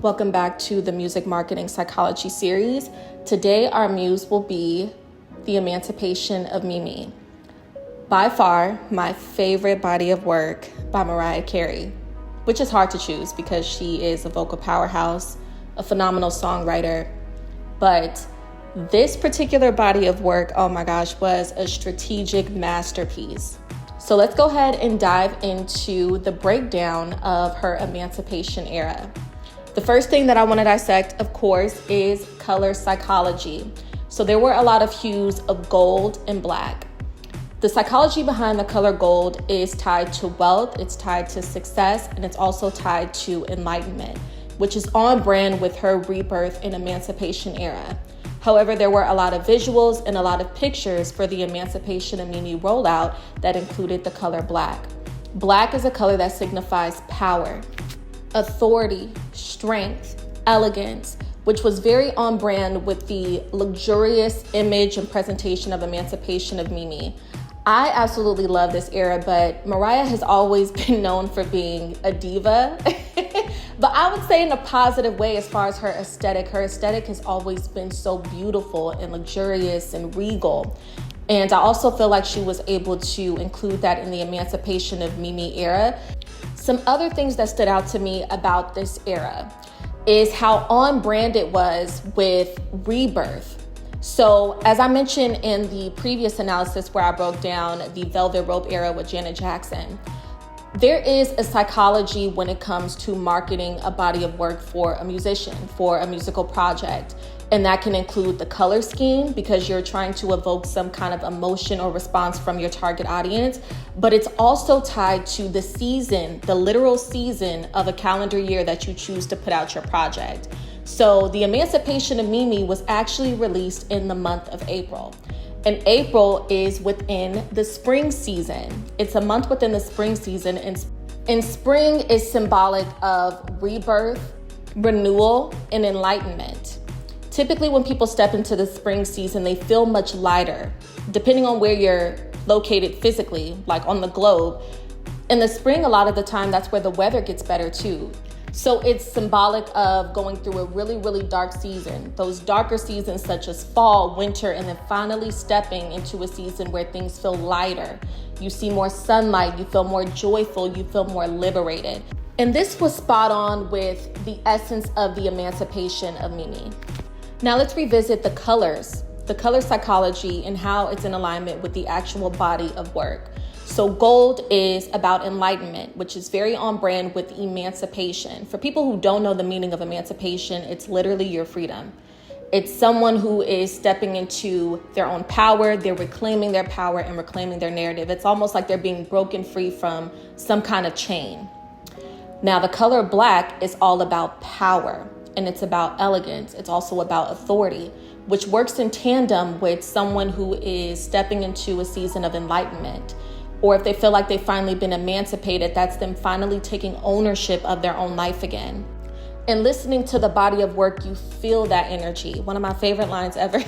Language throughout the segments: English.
Welcome back to the Music Marketing Psychology series. Today our muse will be The Emancipation of Mimi. By far, my favorite body of work by Mariah Carey, which is hard to choose because she is a vocal powerhouse, a phenomenal songwriter. But this particular body of work, oh my gosh, was a strategic masterpiece. So let's go ahead and dive into the breakdown of her emancipation era. The first thing that I want to dissect, of course, is color psychology. So there were a lot of hues of gold and black. The psychology behind the color gold is tied to wealth, it's tied to success, and it's also tied to enlightenment, which is on brand with her rebirth and emancipation era. However, there were a lot of visuals and a lot of pictures for the Emancipation of Mimi rollout that included the color black. Black is a color that signifies power, authority, strength, elegance, which was very on brand with the luxurious image and presentation of Emancipation of Mimi. I absolutely love this era, but Mariah has always been known for being a diva. But I would say in a positive way as far as her aesthetic. Her aesthetic has always been so beautiful and luxurious and regal. And I also feel like she was able to include that in the Emancipation of Mimi era. Some other things that stood out to me about this era is how on brand it was with rebirth. So as I mentioned in the previous analysis where I broke down the Velvet Rope era with Janet Jackson, there is a psychology when it comes to marketing a body of work for a musician, for a musical project. And that can include the color scheme because you're trying to evoke some kind of emotion or response from your target audience. But it's also tied to the season, the literal season of a calendar year that you choose to put out your project. So the Emancipation of Mimi was actually released in the month of April. And April is within the spring season. It's a month within the spring season. And spring is symbolic of rebirth, renewal, and enlightenment. Typically, when people step into the spring season, they feel much lighter, depending on where you're located physically, like on the globe. In the spring, a lot of the time, that's where the weather gets better too. So it's symbolic of going through a really, really dark season. Those darker seasons such as fall, winter, and then finally stepping into a season where things feel lighter. You see more sunlight, you feel more joyful, you feel more liberated. And this was spot on with the essence of the Emancipation of Mimi. Now let's revisit the colors, the color psychology and how it's in alignment with the actual body of work. So gold is about enlightenment, which is very on brand with emancipation. For people who don't know the meaning of emancipation, it's literally your freedom. It's someone who is stepping into their own power, they're reclaiming their power and reclaiming their narrative. It's almost like they're being broken free from some kind of chain. Now, the color black is all about power and it's about elegance. It's also about authority, which works in tandem with someone who is stepping into a season of enlightenment. Or if they feel like they've finally been emancipated, that's them finally taking ownership of their own life again. And listening to the body of work, you feel that energy. One of my favorite lines ever.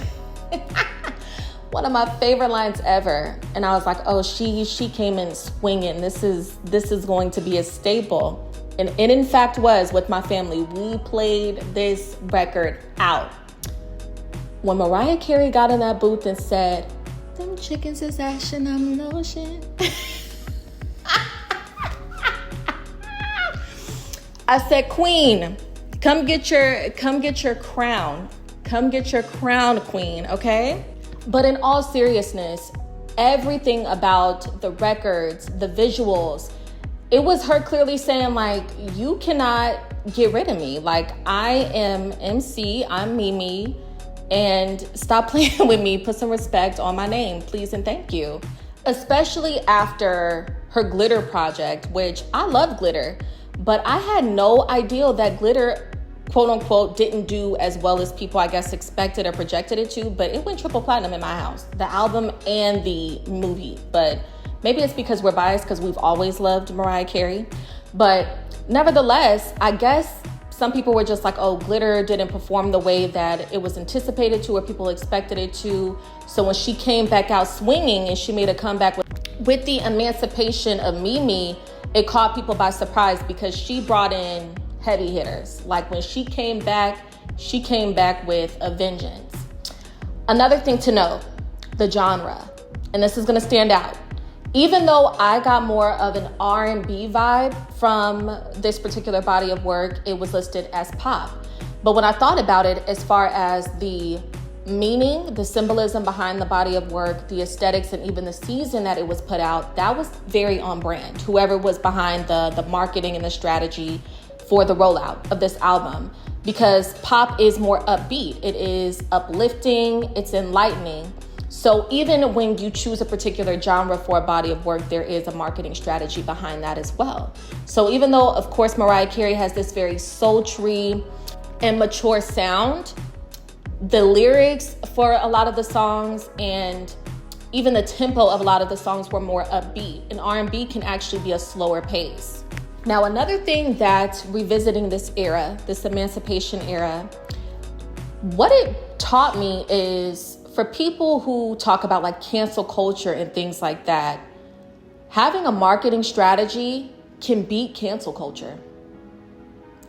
One of my favorite lines ever. And I was like, oh, she came in swinging. This is going to be a staple. And it in fact was with my family. We played this record out. When Mariah Carey got in that booth and said, "Them chickens is ashing on the ocean," I said, "Queen, come get your crown. Come get your crown, Queen, okay?" But in all seriousness, everything about the records, the visuals, it was her clearly saying, like, you cannot get rid of me. Like, I am MC, I'm Mimi, and stop playing with me. Put some respect on my name, please and thank you. Especially after her glitter project, which I love glitter, but I had no idea that glitter, quote unquote, didn't do as well as people, I guess, expected or projected it to, but it went triple platinum in my house, the album and the movie. But maybe it's because we're biased because we've always loved Mariah Carey. But nevertheless, I guess some people were just like, oh, glitter didn't perform the way that it was anticipated to or people expected it to. So when she came back out swinging and she made a comeback with the Emancipation of Mimi, it caught people by surprise because she brought in heavy hitters. Like when she came back with a vengeance. Another thing to note, the genre, and this is gonna stand out. Even though I got more of an R&B vibe from this particular body of work, it was listed as pop. But when I thought about it, as far as the meaning, the symbolism behind the body of work, the aesthetics, and even the season that it was put out, that was very on brand. Whoever was behind the marketing and the strategy for the rollout of this album, because pop is more upbeat, it is uplifting, it's enlightening. So even when you choose a particular genre for a body of work, there is a marketing strategy behind that as well. So even though, of course, Mariah Carey has this very sultry and mature sound, the lyrics for a lot of the songs and even the tempo of a lot of the songs were more upbeat, and R&B can actually be a slower pace. Now, another thing that revisiting this era, this Emancipation era, what it taught me is, for people who talk about like cancel culture and things like that, having a marketing strategy can beat cancel culture.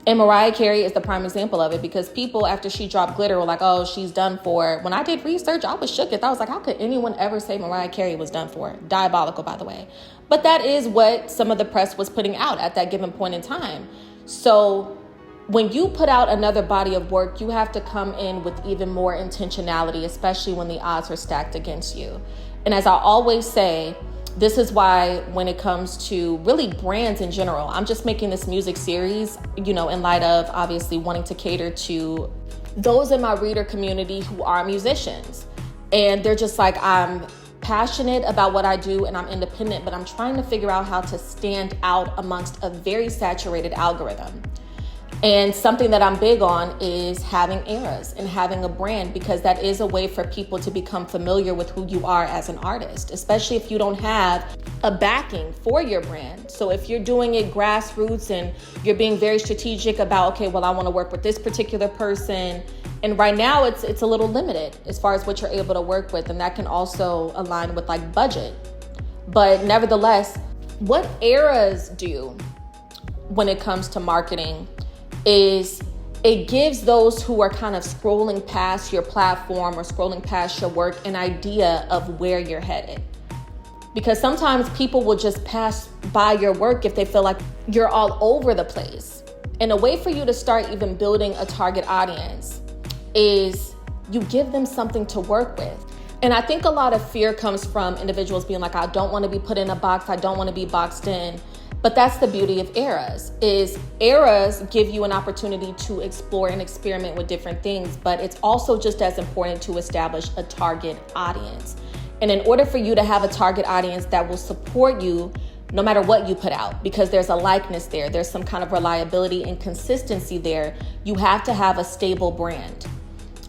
And Mariah Carey is the prime example of it, because people, after she dropped Glitter, were like, oh, she's done for. When I did research, I was shook. I was like, how could anyone ever say Mariah Carey was done for? Diabolical, by the way. But that is what some of the press was putting out at that given point in time. So when you put out another body of work, you have to come in with even more intentionality, especially when the odds are stacked against you. And as I always say, this is why when it comes to really brands in general, I'm just making this music series, in light of obviously wanting to cater to those in my reader community who are musicians. And they're just like, I'm passionate about what I do and I'm independent, but I'm trying to figure out how to stand out amongst a very saturated algorithm. And something that I'm big on is having eras and having a brand, because that is a way for people to become familiar with who you are as an artist, especially if you don't have a backing for your brand. So if you're doing it grassroots and you're being very strategic about, okay, well, I want to work with this particular person. And right now it's a little limited as far as what you're able to work with. And that can also align with like budget. But nevertheless, what eras do when it comes to marketing is it gives those who are kind of scrolling past your platform or scrolling past your work an idea of where you're headed. Because sometimes people will just pass by your work if they feel like you're all over the place. And a way for you to start even building a target audience is you give them something to work with. And I think a lot of fear comes from individuals being like, I don't want to be put in a box, I don't want to be boxed in. But that's the beauty of eras, is eras give you an opportunity to explore and experiment with different things, but it's also just as important to establish a target audience. And in order for you to have a target audience that will support you no matter what you put out, because there's a likeness there, there's some kind of reliability and consistency there, you have to have a stable brand.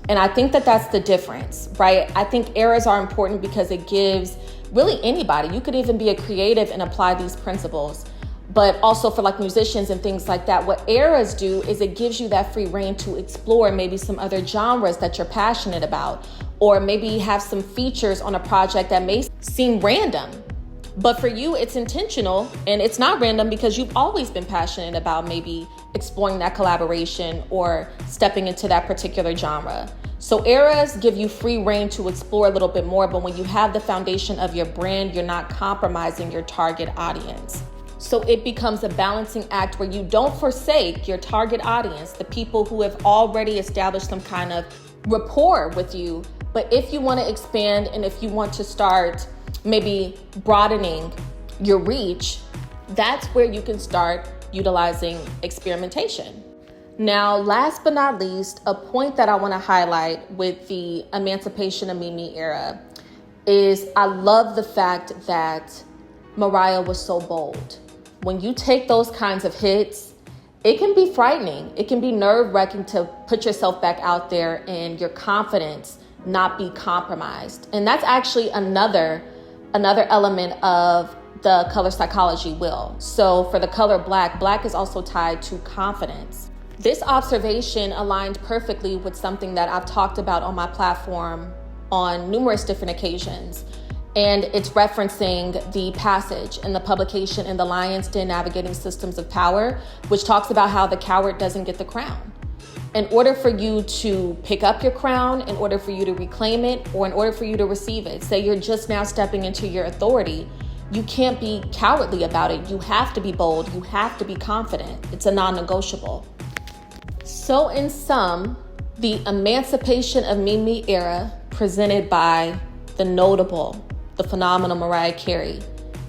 And I think that that's the difference, right? I think eras are important because it gives really anybody, you could even be a creative and apply these principles. But also for like musicians and things like that, what eras do is it gives you that free reign to explore maybe some other genres that you're passionate about, or maybe have some features on a project that may seem random. But for you, it's intentional and it's not random because you've always been passionate about maybe exploring that collaboration or stepping into that particular genre. So eras give you free reign to explore a little bit more, but when you have the foundation of your brand, you're not compromising your target audience. So it becomes a balancing act where you don't forsake your target audience, the people who have already established some kind of rapport with you. But if you want to expand and if you want to start maybe broadening your reach, that's where you can start utilizing experimentation. Now, last but not least, a point that I want to highlight with the Emancipation of Mimi era is I love the fact that Mariah was so bold. When you take those kinds of hits, it can be frightening. It can be nerve-wracking to put yourself back out there and your confidence not be compromised. And that's actually another element of the color psychology wheel. So for the color black is also tied to confidence. This observation aligned perfectly with something that I've talked about on my platform on numerous different occasions. And it's referencing the passage in the publication in the Lion's Den Navigating Systems of Power, which talks about how the coward doesn't get the crown. In order for you to pick up your crown, in order for you to reclaim it, or in order for you to receive it, say you're just now stepping into your authority, you can't be cowardly about it. You have to be bold. You have to be confident. It's a non-negotiable. So in sum, the Emancipation of Mimi era presented by the notable, the phenomenal Mariah Carey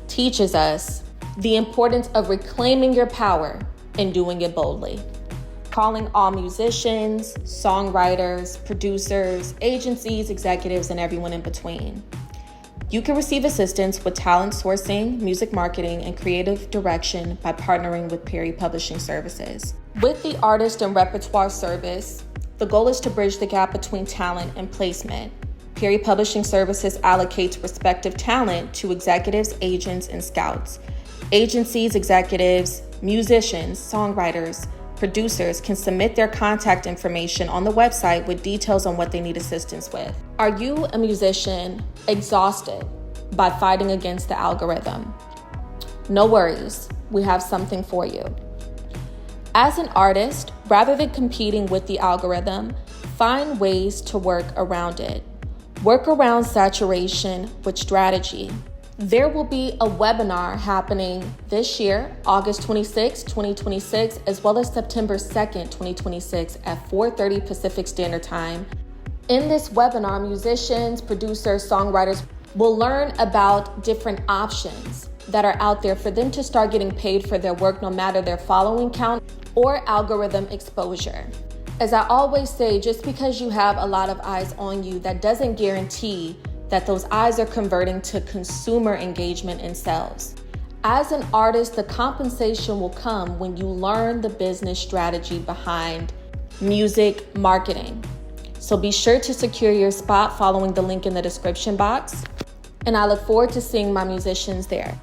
teaches us the importance of reclaiming your power and doing it boldly. Calling all musicians, songwriters, producers, agencies, executives, and everyone in between. You can receive assistance with talent sourcing, music marketing, and creative direction by partnering with Perry Publishing Services. With the Artist and Repertoire Service, the goal is to bridge the gap between talent and placement. Perry Publishing Services allocates respective talent to executives, agents, and scouts. Agencies, executives, musicians, songwriters, producers can submit their contact information on the website with details on what they need assistance with. Are you a musician exhausted by fighting against the algorithm? No worries, we have something for you. As an artist, rather than competing with the algorithm, find ways to work around it. Work around saturation with strategy. There will be a webinar happening this year, August 26, 2026, as well as September 2nd, 2026 at 4:30 Pacific Standard Time. In this webinar, musicians, producers, songwriters will learn about different options that are out there for them to start getting paid for their work, no matter their following count or algorithm exposure. As I always say, just because you have a lot of eyes on you, that doesn't guarantee that those eyes are converting to consumer engagement and sales. As an artist, the compensation will come when you learn the business strategy behind music marketing. So be sure to secure your spot following the link in the description box. And I look forward to seeing my musicians there.